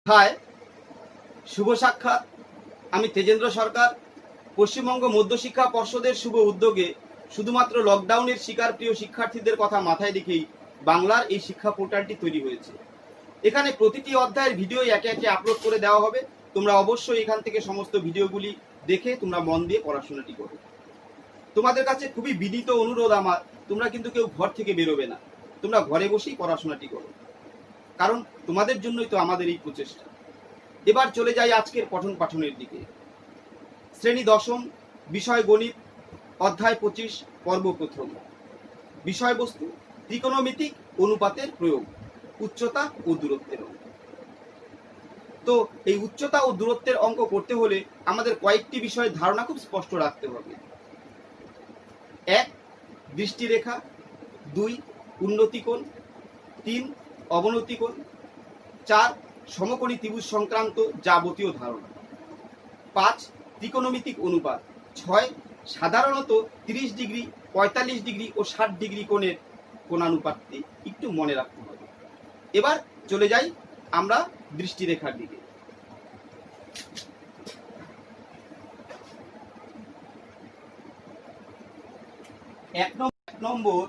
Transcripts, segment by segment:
High, শুভ সাক্ষাৎ। আমি তেজেন্দ্র সরকার। পশ্চিমবঙ্গ মধ্যশিক্ষা পর্ষদের শুভ উদ্যোগে শুধুমাত্র লকডাউনের শিকার প্রিয় শিক্ষার্থীদের কথা মাথায় রেখেই বাংলার এই শিক্ষা পোর্টালটি তৈরি হয়েছে। এখানে প্রতিটি অধ্যায়ের ভিডিও একে একে আপলোড করে দেওয়া হবে। তোমরা অবশ্যই এখান থেকে সমস্ত ভিডিওগুলি দেখে তোমরা মন দিয়ে পড়াশোনাটি করো। তোমাদের কাছে খুবই বিনীত অনুরোধ আমার, তোমরা কিন্তু কেউ ঘর থেকে বেরোবে না, তোমরা ঘরে বসেই পড়াশোনাটি করো, কারণ তোমাদের জন্যই তো আমাদের এই প্রচেষ্টা। এবার চলে যাই আজকের পঠন পাঠনের দিকে। শ্রেণী দশম, বিষয় গণিত, অধ্যায় 25, পর্ব প্রথম। বিষয়বস্তু ত্রিকোণমিতিক অনুপাতের প্রয়োগ, উচ্চতা ও দূরত্বের অঙ্ক। তো এই উচ্চতা ও দূরত্বের অঙ্ক করতে হলে আমাদের কয়েকটি বিষয়ের ধারণা খুব স্পষ্ট রাখতে হবে। 1, দৃষ্টিরেখা। 2, উন্নতিকোণ। 3, অবনতিকোণ। 4, সমকোণী ত্রিভুজ সংক্রান্ত যাবতীয় ধারণা। 5, ত্রিকোণমিতিক অনুপাত। 6, সাধারণত 30 ডিগ্রি, 45 ডিগ্রি ও 60 ডিগ্রি কোণের কোণানুপাতটি একটু মনে রাখতে হবে। এবার চলে যাই আমরা দৃষ্টিরেখার দিকে। এক নম্বর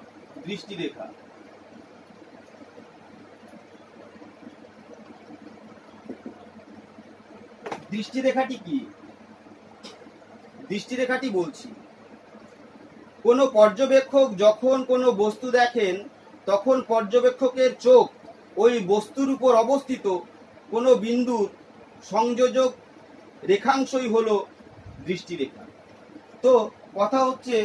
দৃষ্টিরেখা। দৃষ্টিরেখাটি কি? দৃষ্টিরেখাটি বলছি, কোনো পর্যবেক্ষক যখন কোনো বস্তু দেখেন তখন পর্যবেক্ষকের চোখ ওই বস্তুর উপর অবস্থিত কোনো বিন্দুর সংযোজক রেখাংশই হলো দৃষ্টিরেখা। তো কথা হচ্ছে,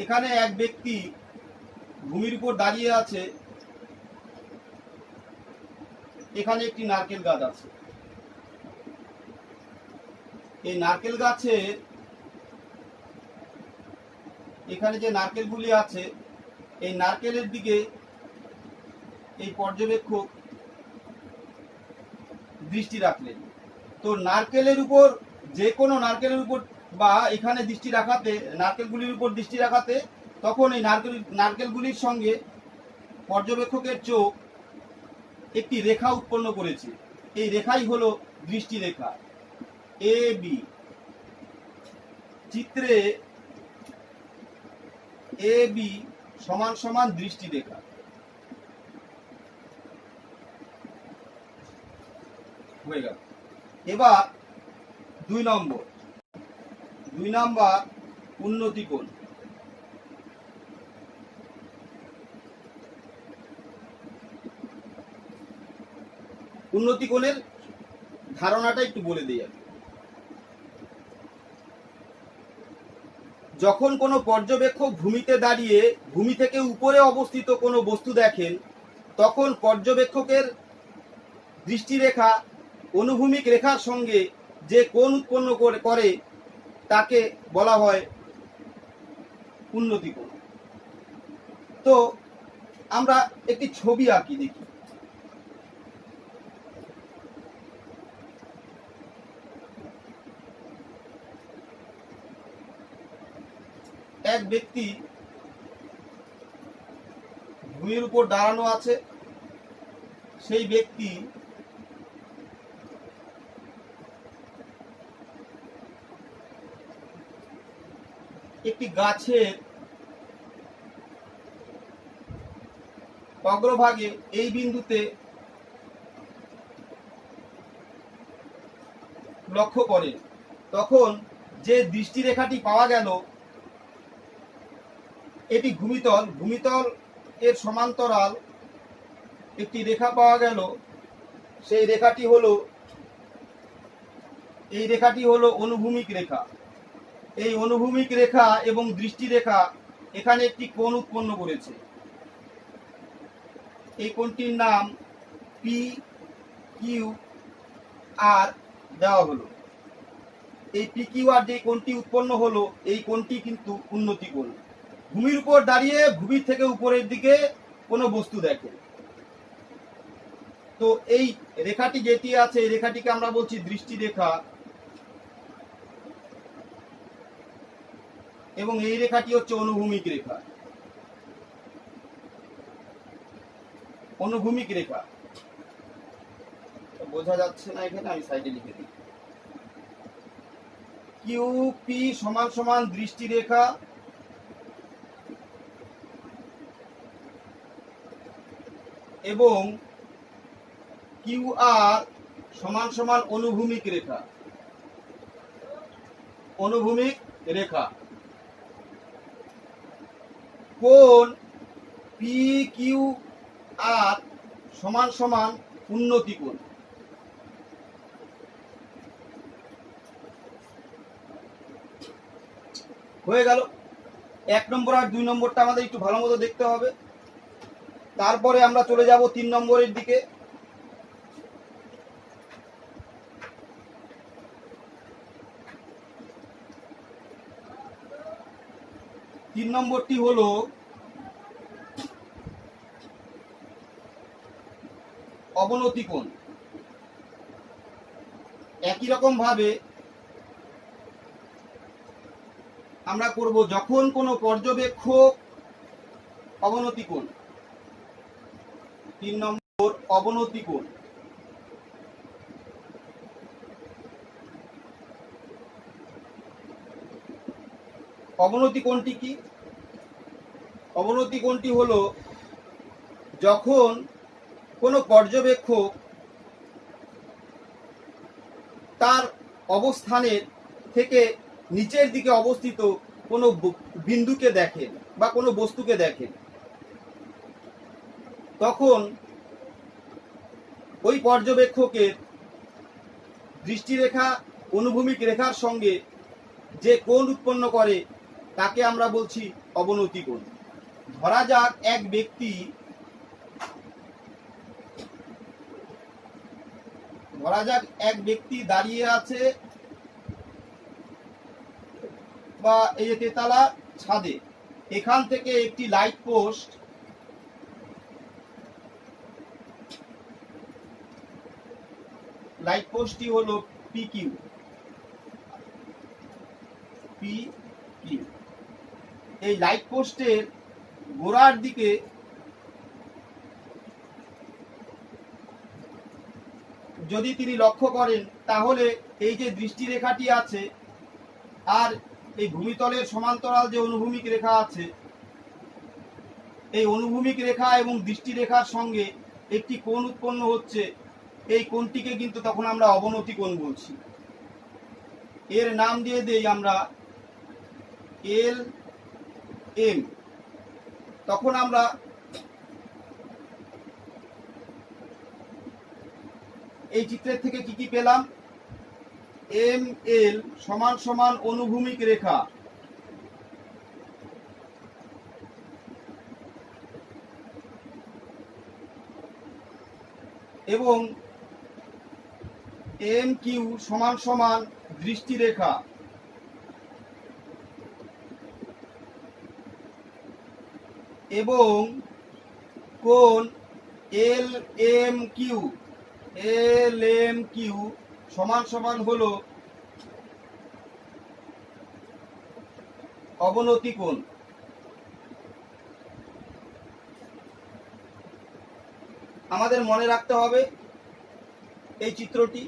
এখানে এক ব্যক্তি ভূমির উপর দাঁড়িয়ে আছে। এখানে একটি নারকেল গাছ আছে। এই নারকেল গাছের এখানে যে নারকেলগুলি আছে, এই নারকেলের দিকে এই পর্যবেক্ষক দৃষ্টি রাখলেন। তো নারকেলের উপর, যে কোনো নারকেলের উপর বা এখানে দৃষ্টি রাখাতে, নারকেলগুলির উপর দৃষ্টি রাখাতে তখন এই নারকেলগুলির সঙ্গে পর্যবেক্ষকের চোখ একটি রেখা উৎপন্ন করেছে। এই রেখাই হলো দৃষ্টিরেখা, এ বি। চিত্রে এ বি সমান সমান দৃষ্টিরেখা। হয়ে গেল। এবার 2 নম্বর উন্নতিকোণ। উন্নতিকোণের ধারণাটা একটু বলে দিই আমি। যখন কোনো পর্যবেক্ষক ভূমিতে দাঁড়িয়ে ভূমি থেকে উপরে অবস্থিত কোনো বস্তু দেখেন, তখন পর্যবেক্ষকের দৃষ্টিরেখা অনুভূমিক রেখার সঙ্গে যে কোণ উৎপন্ন করে তাকে বলা হয় উন্নতিকোণ। তো আমরা একটি ছবি আঁকি, দেখি। এক ব্যক্তি ভূমির উপর দাঁড়ানো আছে। সেই ব্যক্তি একটি গাছের অগ্রভাগে এই বিন্দুতে লক্ষ্য করে। তখন যে দৃষ্টিরেখাটি পাওয়া গেল, এটি ভূমিতল। ভূমিতল এর সমান্তরাল একটি রেখা পাওয়া গেল। সেই রেখাটি হলো অনুভূমিক রেখা। এই অনুভূমিক রেখা এবং দৃষ্টিরেখা এখানে একটি কোণ উৎপন্ন করেছে। এই কোণটির নাম পি কিউ আর দেওয়া হলো। এই পি কিউ আর যে কোণটি উৎপন্ন হলো, এই কোণটি কিন্তু উন্নতিকোণ। ভূমির উপর দাঁড়িয়ে ভূমির থেকে উপরের দিকে কোনো বস্তু দেখে। তো এই রেখাটি যেটি আছে, এই রেখাটিকে আমরা বলছি দৃষ্টিরেখা, এবং এই রেখাটি হচ্ছে অনুভূমিক রেখা। অনুভূমিক রেখা। বোঝা যাচ্ছে না এখানে, আমি সাইডে লিখে দিই। কিউপি সমান সমান দৃষ্টি রেখা এবং কিউআর সমান সমান অনুভূমিক রেখা। অনুভূমিক রেখা কোণ পি কিউ আর সমান সমান উন্নতি কোণ। হয়ে গেল। 1 নম্বর আর 2 নম্বরটা আমাদের একটু ভালো মতো দেখতে হবে, তারপরে আমরা চলে যাব 3 নম্বরের দিকে। 3 নম্বরটি হলো অবনতি কোণ। একই রকম ভাবে আমরা করব যখন কোনো পর্যবেক্ষক অবনতি কোণ। 3 নম্বর অবনতি কোণ। অবনতি কোণটি কি? অবনতি কোণটি হলো যখন কোনো পর্যবেক্ষক তার অবস্থানের থেকে নিচের দিকে অবস্থিত কোনো বিন্দুকে দেখেন বা কোনো বস্তুকে দেখেন, তখন ওই পর্যবেক্ষকের দৃষ্টিরেখা অনুভূমিক রেখার সঙ্গে যে কোণ উৎপন্ন করে তাকে আমরা বলছি অবনতি কোণ। ধরা যাক এক ব্যক্তি দাঁড়িয়ে আছে বা এই যে তেতলা ছাদে, এখান থেকে একটি লাইট পোস্টটি হলো পি কিউ। এই লাইট পোস্টের গোড়ার দিকে যদি তিনি লক্ষ্য করেন, তাহলে এই যে দৃষ্টি রেখাটি আছে আর এই ভূমিতলের সমান্তরাল যে অনুভূমিক রেখা আছে, এই অনুভূমিক রেখা এবং দৃষ্টি রেখার সঙ্গে একটি কোণ উৎপন্ন হচ্ছে। এই কোণটিকে কিন্তু তখন আমরা অবনতি কোণ বলছি। এর নাম দিয়ে দেই আমরা এল এম। তখন আমরা এই চিত্রের থেকে কি কি পেলাম? এম এল সমান সমান অনুভূমিক রেখা এবং এম কিউ সমান সমান দৃষ্টি রেখা এবং কোণ এল এম কিউ সমান সমান হলো অবনতি কোণ। আমাদের মনে রাখতে হবে এই চিত্রটি।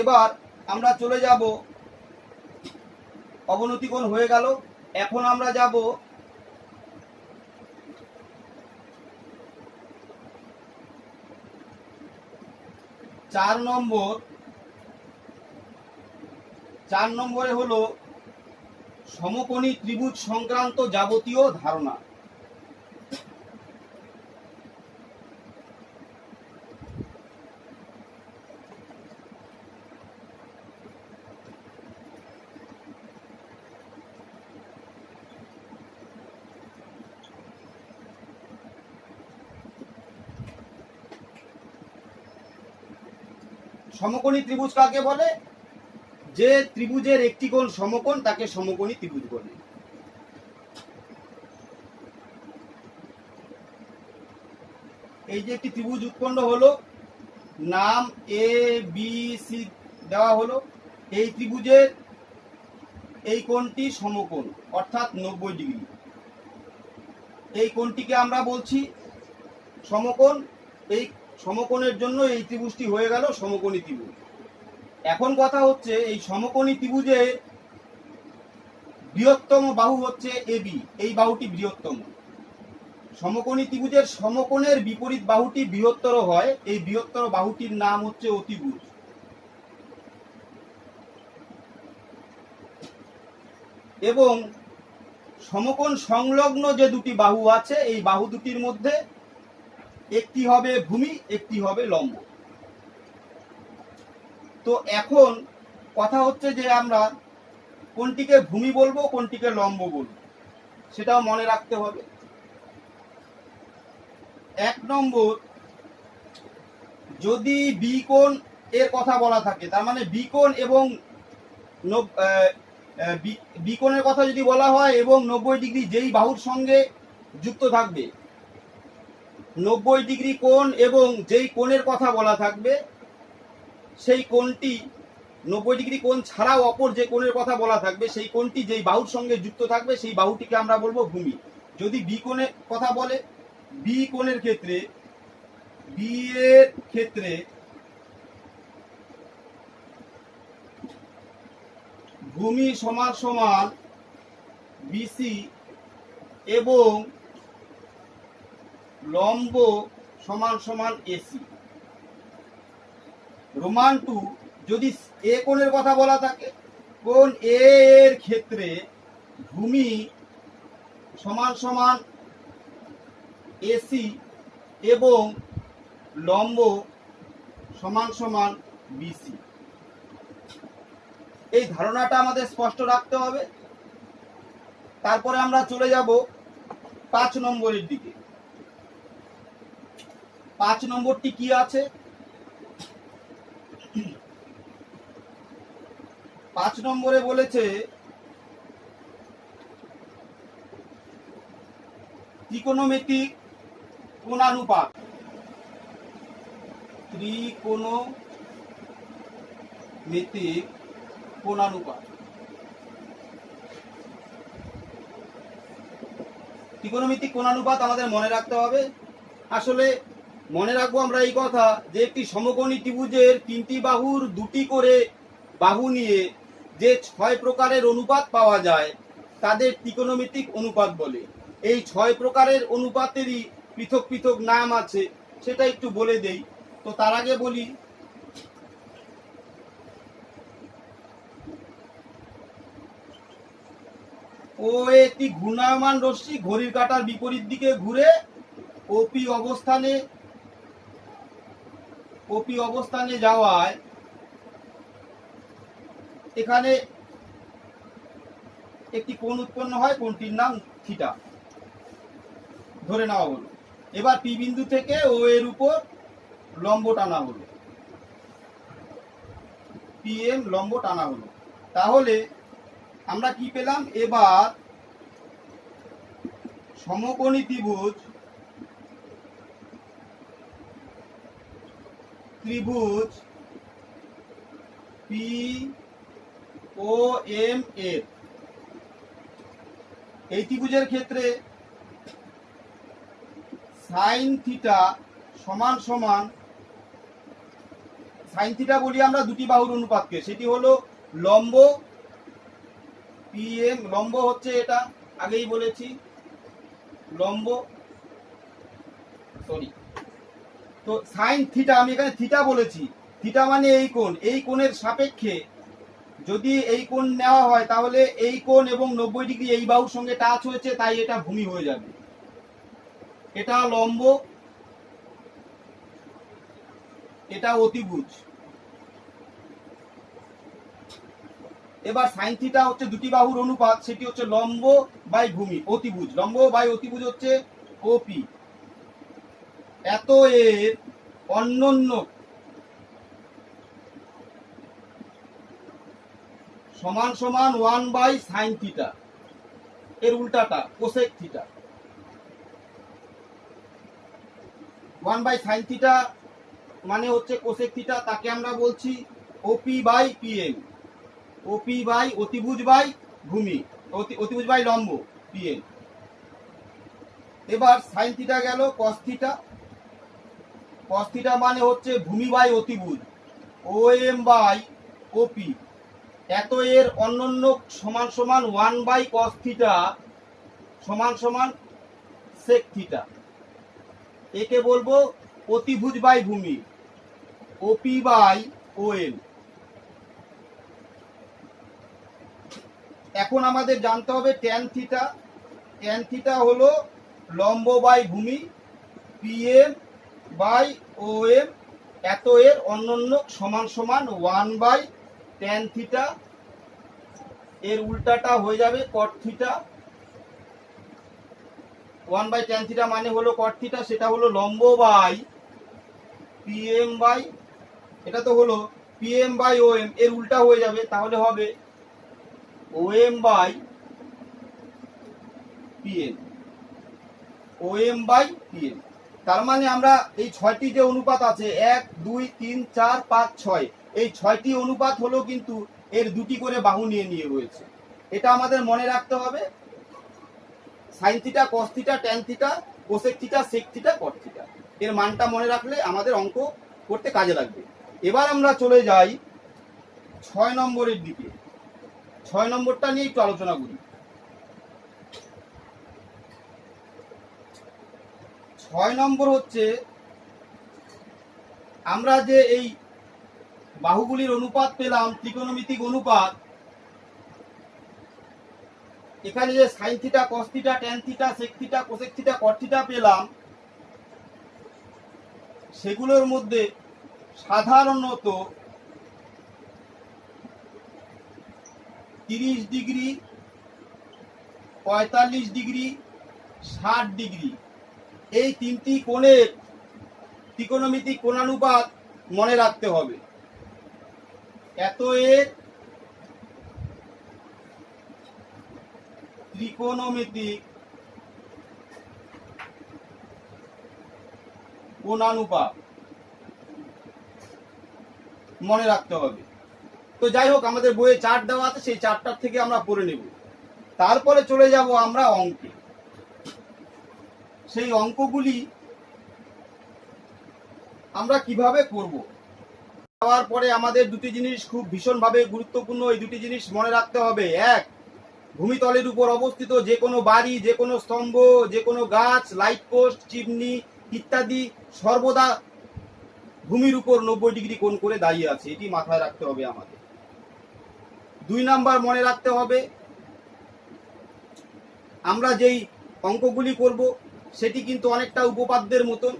এবার আমরা চলে যাব, অবনতি কোণ হয়ে গেল। এখন আমরা যাব চার নম্বরে হলো সমকোণী ত্রিভুজ সংক্রান্ত যাবতীয় ধারণা। সমকোণী ত্রিভুজ কাকে বলে? যে ত্রিভুজের একটি কোণ সমকোণ তাকে সমকোণী ত্রিভুজ বলে। এই যে একটি ত্রিভুজ উৎপন্ন হলো, নাম এ বি সি দেওয়া হলো, এই ত্রিভুজের এই কোণটি সমকোণ অর্থাৎ 90 ডিগ্রি। এই কোণটিকে আমরা বলছি সমকোণ এই সমকোণের জন্য এই ত্রিভুজটি হয়ে গেল সমকোণী ত্রিভুজ। এখন কথা হচ্ছে এই সমকোণী ত্রিভুজে বৃহত্তম বাহু হচ্ছে এবি, এই বাহুটি বৃহত্তম। সমকোণী ত্রিভুজের সমকোণের বিপরীত বাহুটি বৃহত্তর হয়, এই বৃহত্তর বাহুটির নাম হচ্ছে অতিভুজ। এবং সমকোণ সংলগ্ন যে দুটি বাহু আছে এই বাহু দুটির মধ্যে একটি হবে ভূমি, একটি হবে লম্ব। তো এখন কথা হচ্ছে যে আমরা কোনটিকে ভূমি বলবো কোনটিকে লম্ব বলবো সেটাও মনে রাখতে হবে। 1 নম্বর, যদি বি কোণ এর কথা বলা থাকে, তার মানে বি কোণ এবং বি কোণের কথা যদি বলা হয় এবং 90 ডিগ্রি যেই বাহুর সঙ্গে যুক্ত থাকবে, 90 ডিগ্রি কোণ এবং যেই কোণের কথা বলা থাকবে সেই কোণটি 90 ডিগ্রি কোণ ছাড়াও অপর যে কোণের কথা বলা থাকবে সেই কোণটি যেই বাহুর সঙ্গে যুক্ত থাকবে সেই বাহুটিকে আমরা বলবো ভূমি। যদি বি কোণের কথা বলে, বি কোণের ক্ষেত্রে বি এর ক্ষেত্রে ভূমি সমান সমান বিসি এবং লম্ব সমান সমান এসি। রোমান 2, যদি এ কোণের কথা বলা থাকে, কোণ এ এর ক্ষেত্রে ভূমি সমান সমান এসি এবং লম্ব সমান সমান বিসি। এই ধারণাটা আমাদের স্পষ্ট রাখতে হবে। তারপরে আমরা চলে যাব 5 নম্বরের দিকে। 5 নম্বরটি কি আছে? 5 নম্বরে বলেছে ত্রিকোণমিতিক কোণানুপাত। ত্রিকোণমিতিক কোণানুপাত। ত্রিকোণমিতিক কোণানুপাত আমাদের মনে রাখতে হবে। আসলে মনে রাখবো আমরা এই কথা যে একটি সমকোণী ত্রিভুজের 3টি বাহুর 2টি করে বাহু নিয়ে যে 6 প্রকারের অনুপাত পাওয়া যায় তাদের ত্রিকোণমিতিক অনুপাত বলে। এই 6 প্রকারের অনুপাতেরই পৃথক পৃথক নাম আছে, সেটা একটু বলে দেই। তো তার আগে বলি, ও একটি ঘূর্ণায়মান রশ্মি ঘড়ির কাঁটার বিপরীত দিকে ঘুরে ওপি অবস্থানে যাওয়ায় এখানে একটি কোণ উৎপন্ন হয়, কোণটির নাম থিটা ধরে নেওয়া হলো। এবার পি বিন্দু থেকে ও এর উপর লম্ব টানা হলো, পিএম লম্ব টানা হলো। তাহলে আমরা কি পেলাম? এবার সমকোণী ত্রিভুজ পি ও এম এর এই ত্রিভুজের ক্ষেত্রে সাইন থিটা সমান সমান, সাইন থিটা বলি আমরা দুটি বাহুর অনুপাতকে, সেটি হলো লম্ব পিএম। লম্ব হচ্ছে এটা, আগেই বলেছি লম্ব, সরি। তো সাইন থিটা, আমি এখানে থিটা বলেছি, থিটা মানে এই কোণ, এই কোণের সাপেক্ষে যদি এই কোণ নেওয়া হয় তাহলে এই কোণ এবং 90 ডিগ্রি এই বাহুর সঙ্গে টাচ হয়েছে, তাই এটা ভূমি হয়ে যাবে। এটা লম্ব, এটা অতিভুজ। এবার সাইন থিটা হচ্ছে দুটি বাহুর অনুপাত, সেটি হচ্ছে লম্ব বাই ভূমি অতিভুজ। লম্ব বাই অতিভুজ হচ্ছে ওপি। এত এর অন্যান্য সমান সমান 1 বাই সাইন থিটা, এর উল্টাটা cosec theta. 1 by sine theta মানে হচ্ছে কোসেক থিটা, তাকে আমরা বলছি OP by PM. OP by অতিভুজ বাই ভূমি, অতিভুজ বাই লম্ব পিএম। এবার সাইন থিটা গেল, কস থিটা কস থিটা মানে হচ্ছে ভূমি বাই অতিভুজ, ও এম বাই ওপি, এত এর অন্যান্য সমান সমান 1/cos থিটা সমান সমান sec থিটা। একে বলবো অতিভুজ বাই ভূমি, ওপি বাই ওএম। এখন আমাদের জানতে হবে ট্যান থিটা। ট্যান থিটা হলো লম্ব বাই ভূমি, পিএম বাই ওএম, এত এর অন্যান্য সমান সমান 1/tan থিটা। এর উল্টাটা হয়ে যাবে cot থিটা। 1/tan থিটা মানে হলো cot থিটা, সেটা হলো লম্ব বাই পিএম বাই, এটা তো হলো পিএম বাই ওএম, এর উল্টা হয়ে যাবে, তাহলে হবে OM by PM, OM by PM. তার মানে আমরা এই 6টি যে অনুপাত আছে 1 2 3 4 5 6, এই 6টি অনুপাত হলো কিন্তু এর 2টি করে বাহু নিয়ে রয়েছে। এটা আমাদের মনে রাখতে হবে। Sine theta, cos theta, tan theta, cosec theta, sec theta, cot theta, এর মানটা মনে রাখলে আমাদের অঙ্ক করতে কাজে লাগবে। এবার আমরা চলে যাই 6 নম্বরের দিকে। 6 নম্বরটা নিয়ে একটু আলোচনা করি। 6 নম্বর হচ্ছে আমরা যে এই বাহুগুলির অনুপাত পেলাম, ত্রিকোণমিতিক অনুপাত, এখানে যে sine theta, cos theta, tan theta, sec theta, cosec theta, cot theta পেলাম, সেগুলোর মধ্যে সাধারণত 30 ডিগ্রি, 45 ডিগ্রি, 60 ডিগ্রি, এই 3টি কোণের ত্রিকোণমিতিক কোণানুপাত মনে রাখতে হবে। এত এর ত্রিকোণমিতিক কোণানুপাত মনে রাখতে হবে। তো যাই হোক, আমাদের বইয়ে চার্ট দেওয়া আছে, সেই চার্টটার থেকে আমরা পড়ে নেব। তারপরে চলে যাব আমরা অঙ্কে। সেই অঙ্কগুলি আমরা কিভাবে করব, দেওয়ার পরে আমাদের দুটি জিনিস খুব ভীষণভাবে গুরুত্বপূর্ণ, এই দুটি জিনিস মনে রাখতে হবে। এক, ভূমিতলের উপর অবস্থিত যে কোনো বাড়ি, যে কোনো স্তম্ভ, যে কোনো গাছ, লাইট পোস্ট, চিমনি ইত্যাদি সর্বদা ভূমির উপর 90 ডিগ্রি কোণ করে দাঁড়িয়ে আছে, এটি মাথায় রাখতে হবে আমাদের। 2 নাম্বার মনে রাখতে হবে, আমরা যেই অঙ্কগুলি করব সেটি কিন্তু অনেকটা উপপাদ্যের মতন।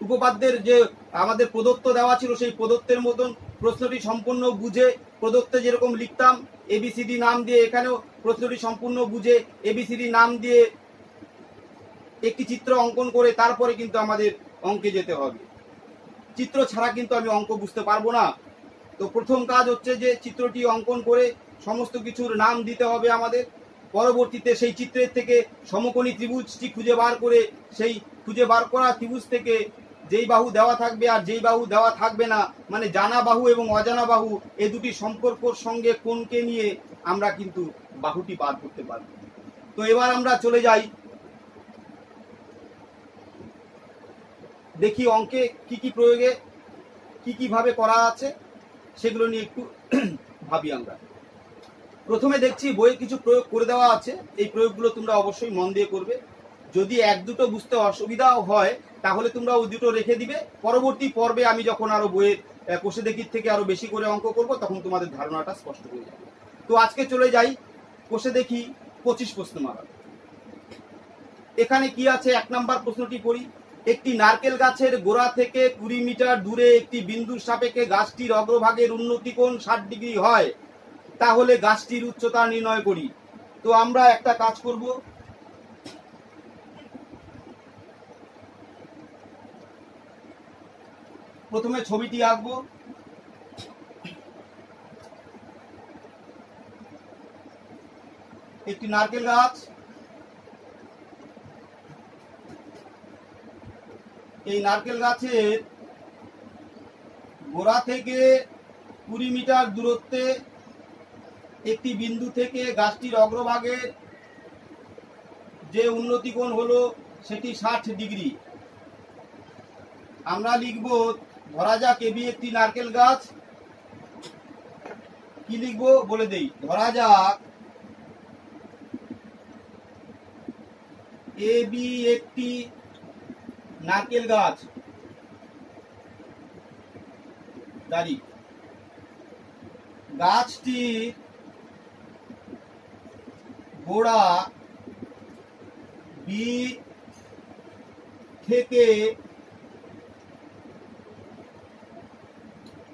উপপাদ্যের যে আমাদের প্রদত্ত দেওয়া ছিল সেই প্রদত্তের মতন প্রশ্নটি সম্পূর্ণ বুঝে, প্রদত্তে যেরকম লিখতাম এবিসিডি নাম দিয়ে, এখানেও প্রশ্নটি সম্পূর্ণ বুঝে এবিসিডি নাম দিয়ে একটি চিত্র অঙ্কন করে তারপরে কিন্তু আমাদের অঙ্কে যেতে হবে। চিত্র ছাড়া কিন্তু আমি অঙ্ক বুঝতে পারবো না। তো প্রথম কাজ হচ্ছে যে চিত্রটি অঙ্কন করে সমস্ত কিছুর নাম দিতে হবে আমাদের। পরবর্তীতে সেই চিত্রের থেকে সমকোণী ত্রিভুজটি খুঁজে বার করে, সেই খুঁজে বার করা ত্রিভুজ থেকে যেই বাহু দেওয়া থাকবে আর যেই বাহু দেওয়া থাকবে না, মানে জানা বাহু এবং অজানা বাহু, এই দুটি সম্পর্কর সঙ্গে কোণকে নিয়ে আমরা কিন্তু বাহুটি বার করতে পারব। তো এবার আমরা চলে যাই, দেখি অঙ্কে কি কি প্রয়োগে কি কিভাবে করা আছে সেগুলো নিয়ে একটু ভাবি আমরা। প্রথমে দেখছি বইয়ে কিছু প্রয়োগ করে দেওয়া আছে, এই প্রয়োগগুলো তোমরা অবশ্যই মন দিয়ে করবে। যদি এক দুটো বুঝতে অসুবিধাও হয় তাহলে তোমরা ওই দুটো রেখে দিবে, পরবর্তী পর্বে আমি যখন আরো বইয়ের কোষে দেখির থেকে আরো বেশি করে অঙ্ক করব তখন তোমাদের ধারণাটা স্পষ্ট হয়ে যাবে। তো আজকে চলে যাই কোষে দেখি 25 প্রশ্নমালা। এখানে কি আছে, 1 নাম্বার প্রশ্নটি পড়ি। একটি নারকেল গাছের গোড়া থেকে 20 মিটার দূরে একটি বিন্দুর সাপেক্ষে গাছটির অগ্রভাগের উন্নতি কোণ 60 ডিগ্রি হয়, তাহলে গাছটির উচ্চতা নির্ণয় করি। তো আমরা একটা কাজ করব, প্রথমে ছবিটি আঁকবো। একটি নারকেল গাছ, এই নারকেল গাছের গোড়া থেকে 20 মিটার দূরত্বে একটি বিন্দু থেকে গাছটির অগ্রভাগের যে উন্নতি কোণ হলো সেটি 60 ডিগ্রি। আমরা লিখব, ধরা যাক এবি একটি নারকেল গাছ। কি লিখবো বলে দেই, ধরা যাক এবি একটি নারকেল গাছ। দাঁড়ি গাছটির গোড়া বি থেকে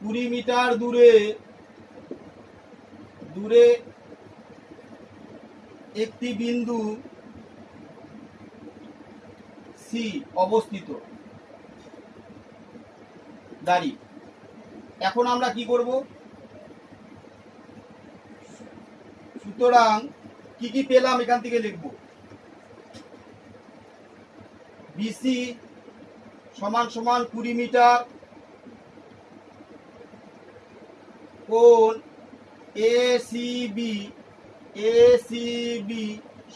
20 মিটার দূরে একটি বিন্দু সি অবস্থিত। দাঁড়ি এখন আমরা কি করব, সুতরাং কি কি পেলাম এখান থেকে লিখব। বিসি সমান সমান 20 মিটার, কোণ এসিবি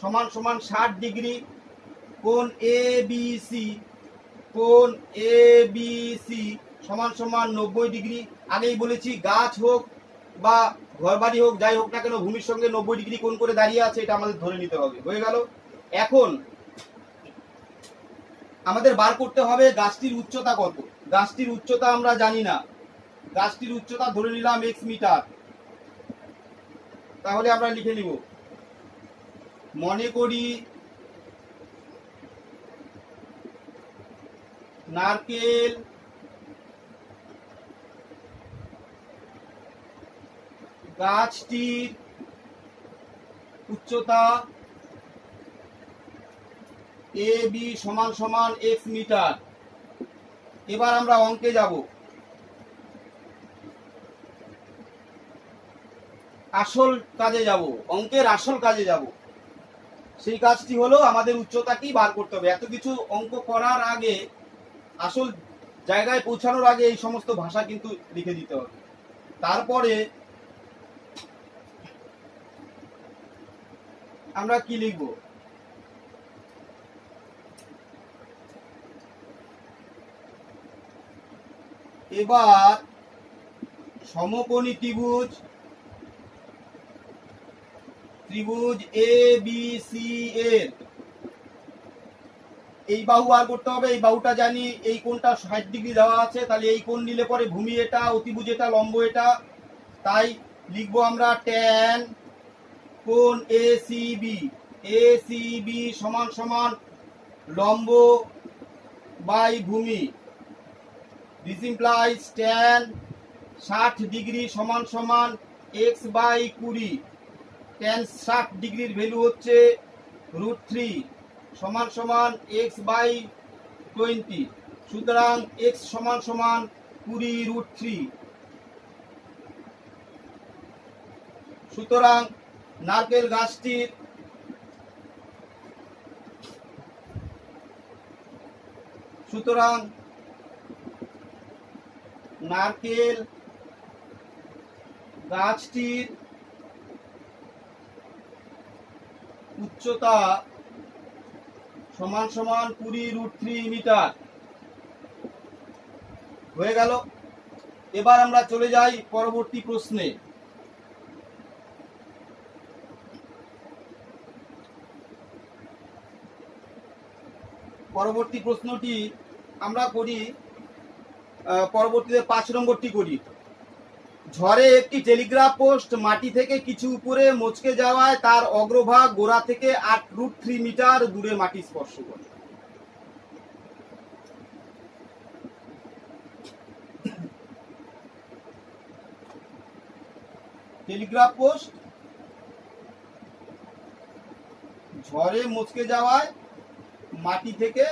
সমান সমান 60 ডিগ্রি, কোণ এবিসি সমান সমান 90 ডিগ্রি। আগেই বলেছি গাছ হোক বা ঘরবাড়ি হোক, যাই হোক না কেন, ভূমির সঙ্গে 90 ডিগ্রি কোণ করে দাঁড়িয়ে আছে, এটা আমাদের ধরে নিতে হবে। হয়ে গেল। এখন আমাদের বার করতে হবে গাছটির উচ্চতা কত। গাছটির উচ্চতা আমরা জানি না, গাছটির উচ্চতা ধরে নিলাম x মিটার। তাহলে আমরা লিখে নিব, মনে করি নারকেল গাছটির উচ্চতা এ বি সমান সমান x মিটার। এবার আমরা অঙ্কে যাব, আসল কাজে যাব, অঙ্কের আসল কাজে যাব। সেই কাজটি হলো আমাদের উচ্চতাটি বার করতে হবে। এত কিছু অঙ্ক করার আগে, আসল জায়গায় পৌঁছানোর আগে এই সমস্ত ভাষা কিন্তু লিখে দিতে হবে। তারপরে আমরা কি লিখব, এবার সমকোণী ত্রিভুজ এ বি সি এর এই বাহু বার করতে হবে। এই বাহুটা জানি, এই কোণটা 60 ডিগ্রি দেওয়া আছে, তাহলে এই কোণ নিলে পরে ভূমি এটা, অতিভুজ এটা, লম্ব এটা। তাই লিখবো আমরা ট্যান কোণ এসিবি সমান সমান লম্ব বাই ভূমি। দিস ইমপ্লাইজ ট্যান 60 ডিগ্রি সমান সমান x বাই 20। ট্যান 60 ডিগ্রির ভ্যালু হচ্ছে √3 সমান সমান x বাই 20। সুতরাং x সমান সমান 20√3। সুতরাং নারকেল গাছটির উচ্চতা সমান সমান 20√3 মিটার। হয়ে গেল। এবার আমরা চলে যাই পরবর্তী প্রশ্নে। পরবর্তী প্রশ্নটি আমরা করি, পরবর্তীতে 5 নম্বরটি করি। ঝড়ে একটি টেলিগ্রাফ পোস্ট মাটি থেকে কিছু উপরে মচকে যাওয়ায় তার অগ্রভাগ গোড়া থেকে 8√3 মিটার দূরে মাটি স্পর্শ করে। টেলিগ্রাফ পোস্ট ঝড়ে মচকে যাওয়ায় মাটি থেকে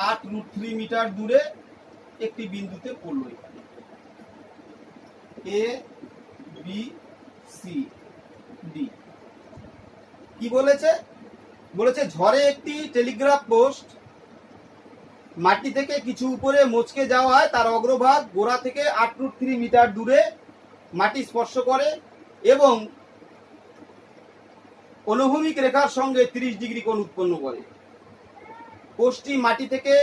8√3 মিটার দূরে একটি বিন্দুতে পড়ল। A B C D. কি বলেছে? বলেছে ঝড়ে একটি টেলিগ্রাফ পোস্ট মাটি থেকে কিছু উপরে মচকে যাওয়ায় তার অগ্রভাগ গোড়া থেকে 8√3 মিটার দূরে মাটি স্পর্শ করে এবং অনুভূমিক রেখার সঙ্গে 30 ডিগ্রি কোণ উৎপন্ন করে। পোস্টটি মাটি থেকে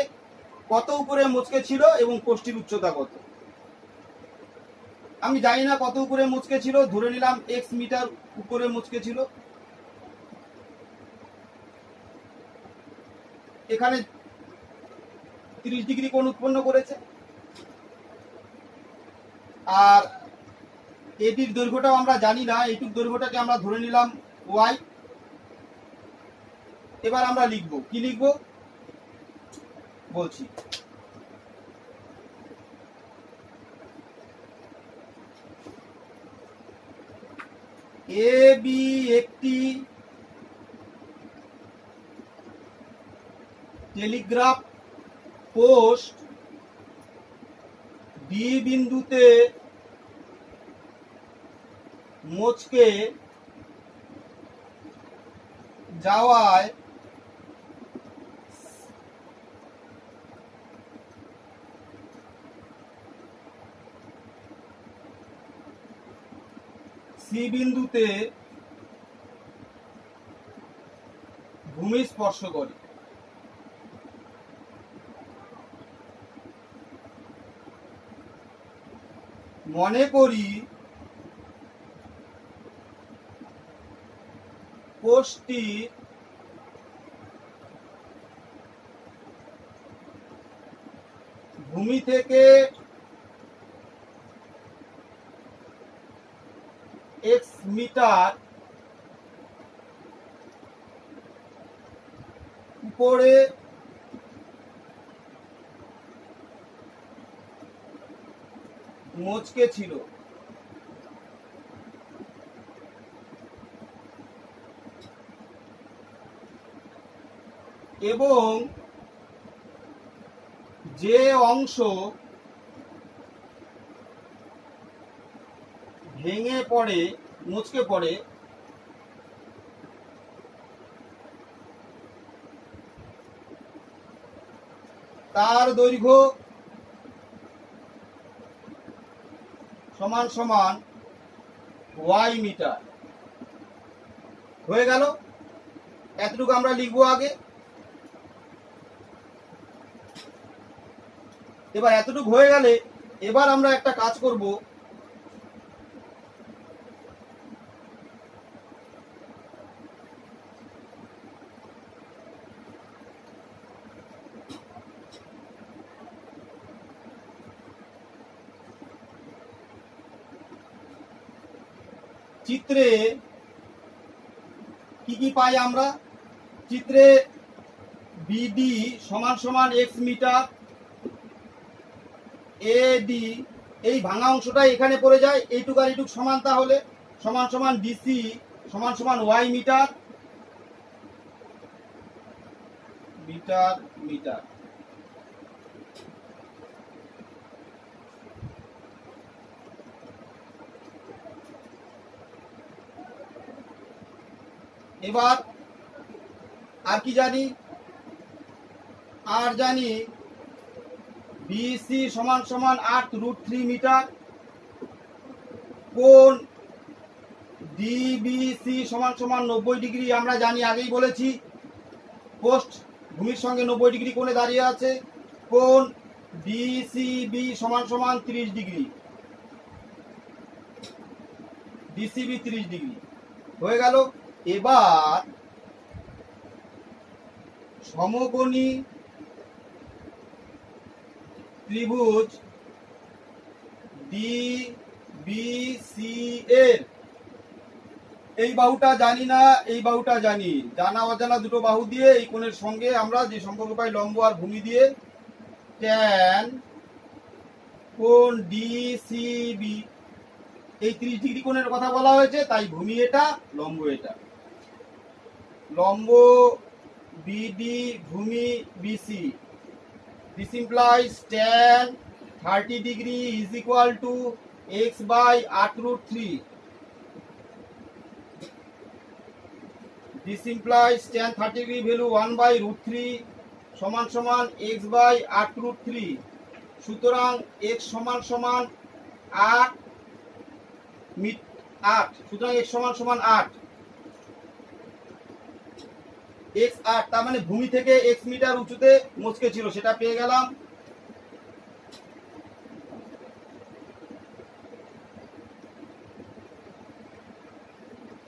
কত উপরে মুচকে ছিল এবং পোস্টটির উচ্চতা কত। আমি জানি না কত উপরে মুচকে ছিল, ধরে নিলাম এক্স মিটার উপরে মুচকে ছিল। এখানে 30 ডিগ্রি কোণ উৎপন্ন করেছে, আর এটির দৈর্ঘ্যটাও আমরা জানি না, এইটুক দৈর্ঘ্যটাকে আমরা ধরে নিলাম ওয়াই। এবার আমরা লিখব, কি লিখব বলছি। এ বি একটি টেলিগ্রাফ পোস্ট ডি বিন্দুতে মোচকে যাওয়ায় সি বিন্দুতে ভূমি স্পর্শ করে। মনে করি পোস্টটি ভূমি থেকে এক্স মিটার উপরে মোচকে ছিল। এবং যে অংশ ভেঙে পড়ে, মুচকে পড়ে, তার দৈর্ঘ্য সমান সমান ওয়াই মিটার। হয়ে গেল, এতটুকু আমরা লিখবো আগে। এবার এতটুকু হয়ে গেলে এবার আমরা একটা কাজ করব, চিত্রে কি কি পাই আমরা। চিত্রে বিডি সমান সমান এক্স মিটার, এডি এই ভাঙা অংশটা এখানে পড়ে যায়, এইটুক আর এইটুক সমান, তাহলে সমান সমান ডিসি সমান সমান ওয়াই মিটার মিটার মিটার। এবার আর কি জানি, আর জানি বিসি সমান সমান 8√3 মিটার, কোণ ডিবিসি সমান সমান 90 ডিগ্রি। আমরা জানি, আগেই বলেছি, পোস্ট ভূমির সঙ্গে 90 ডিগ্রি কোণে দাঁড়িয়ে আছে। কোণ ডিসিবি সমান সমান 30 ডিগ্রি, ডিসিবি 30 ডিগ্রি। হয়ে গেল। এবার সমকোণী ত্রিভুজ ডিবিসি এর এই বাহুটা জানি না, এই বাহুটা জানি, জানা অজানা দুটো বাহু দিয়ে এই কোণের সঙ্গে আমরা যে সম্পর্ক পাই লম্ব আর ভূমি দিয়ে, ট্যান কোণ ডিসিবি এই 30 ডিগ্রি কোণের কথা বলা হয়েছে, তাই ভূমি এটা, লম্ব এটা। লম্ব বিডি, ভূমি BC. This implies tan 30 degree is equal to x by 8√3. This implies tan 30 degree value 1 by √3 সমান সমান x by 8√3। সুতরাং x সমান সমান 8, সুতরাং x সমান সমান 8। x8, তার মানে ভূমি থেকে x মিটার উঁচুতে মচকে ছিল, সেটা পেয়ে গেলাম।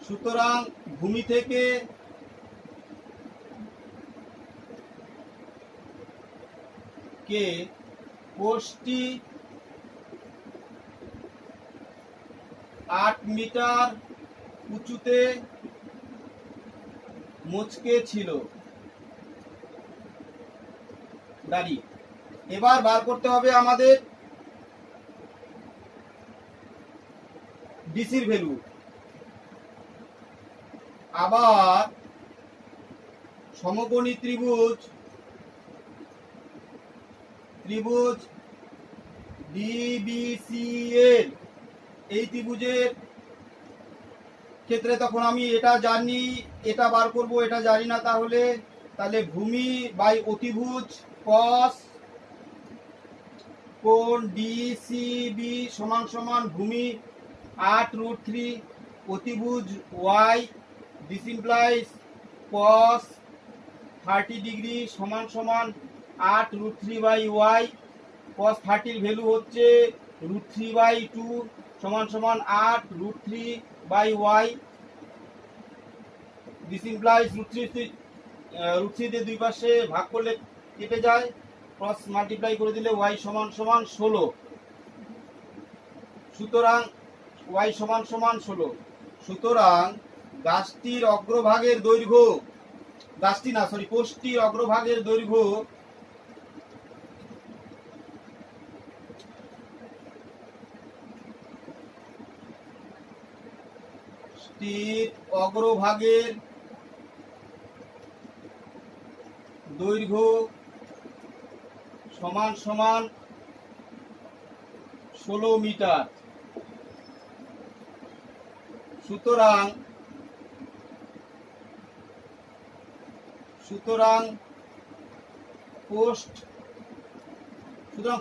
সুতরাং ভূমি থেকে কে কোষটি 8 মিটার উঁচুতে মচকে ছিল দাঁড়িয়ে। এবার বার করতে হবে আমাদের ডিসির ভ্যালু। আবার সমকোণী ত্রিভুজ ডিবিসিএল, এই ত্রিভুজের ক্ষেত্রে তখন আমি এটা জানি, এটা বার করব, এটা জানি না, তাহলে ভূমি বাই অতিভুজ কস কোণ ডিসিবি সমান সমান ভূমি 8√3 অতিভুজ y, this implies cos 30 degree সমান সমান 8√3 বাই ওয়াই। কস 30 এর ভ্যালু হচ্ছে √3/2 সমান সমান 8√3 বাই ওয়াই। দিস ইমপ্লাইজ √3 দিয়ে দুই পাশে ভাগ করলে কেটে যায়, ক্রস মাল্টিপ্লাই করে দিলে ওয়াই সমান সমান 16। সুতরাং ওয়াই সমান সমান 16। সুতরাং গাছটির অগ্রভাগের দৈর্ঘ্য, কোষটির অগ্রভাগের দৈর্ঘ্য সমান সমান 16 মিটার। সুতরাং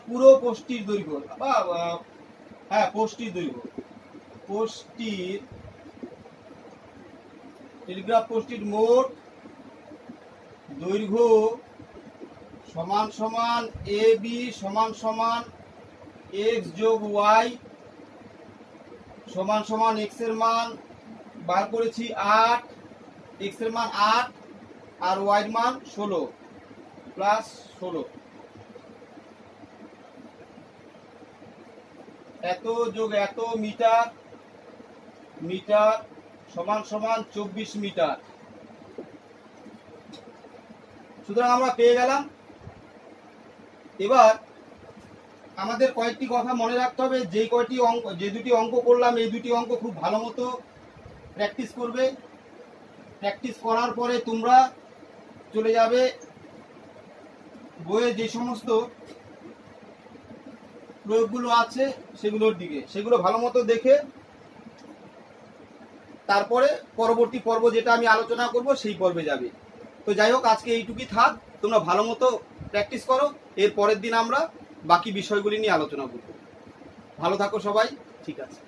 পুরো পোস্টটির দৈর্ঘ্য টেলিগ্রাফ পোস্টটির মোট দৈর্ঘ্য সমান সমান এ বি সমান সমান এক্স যোগ ওয়াই সমান সমান এক্স এর মান বার করেছি 8, এক্স এর মান 8 আর ওয়াই এর মান 16 প্লাস 16, এত যোগ এত মিটার সমান সমান 24 মিটার। সুতরাং আমরা পেয়ে গেলাম। এবার আমাদের কয়েকটি কথা মনে রাখতে হবে, যে দুটি অঙ্ক করলাম, এই দুটি অঙ্ক খুব ভালো মতো প্র্যাকটিস করবে। প্র্যাকটিস করার পরে তোমরা চলে যাবে বইয়ে যে সমস্ত প্রয়োগগুলো আছে সেগুলোর দিকে, সেগুলো ভালো মতো দেখে তারপরে পরবর্তী পর্ব যেটা আমি আলোচনা করব সেই পর্বে যাবে। তো যাই হোক, আজকে এইটুকুই থাক, তোমরা ভালো মতো প্র্যাকটিস করো, এর পরের দিন আমরা বাকি বিষয়গুলি নিয়ে আলোচনা করব। ভালো থাকো সবাই, ঠিক আছে।